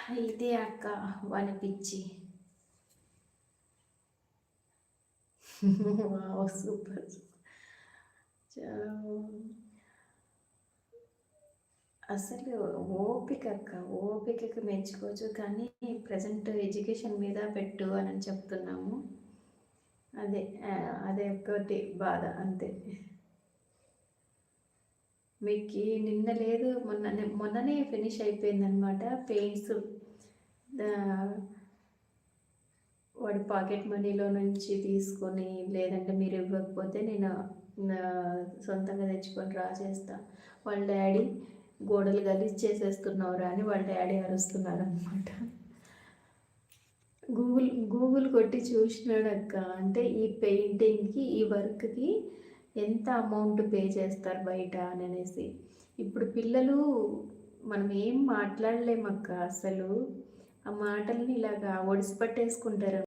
ఇదే అక్క వనిపిచ్చి. Wow! Super. చాలా బాగుంది. అసలు ఓపికక్క. ఓపికకి మెచ్చుకోవచ్చు. కానీ ప్రెజెంట్ ఎడ్యుకేషన్ మీద పెట్టు అని చెప్తున్నాము. అదే అదే ఒక్కటి బాధ అంతే. మీకి నిన్న లేదు మొన్ననే ఫినిష్ అయిపోయిందనమాట. పెయింట్స్ వాడి పాకెట్ మనీలో నుంచి తీసుకొని, లేదంటే మీరు ఇవ్వకపోతే నేను నా సొంతంగా తెచ్చుకొని డ్రా చేస్తా. వాళ్ళ డాడీ గోడలు గలీజ్ చేసేస్తున్నావురా అని వాళ్ళ డాడీ అరుస్తున్నారనమాట. గూగుల్ కొట్టి చూసినాడక్క. అంటే ఈ పెయింటింగ్కి ఈ వర్క్కి ఎంత అమౌంట్ పే చేస్తారు బయట అని అనేసి. ఇప్పుడు పిల్లలు మనం ఏం మాట్లాడలేమక్క అసలు. ఆ మాటల్ని ఇలాగా ఒడిసి పట్టేసుకుంటారు.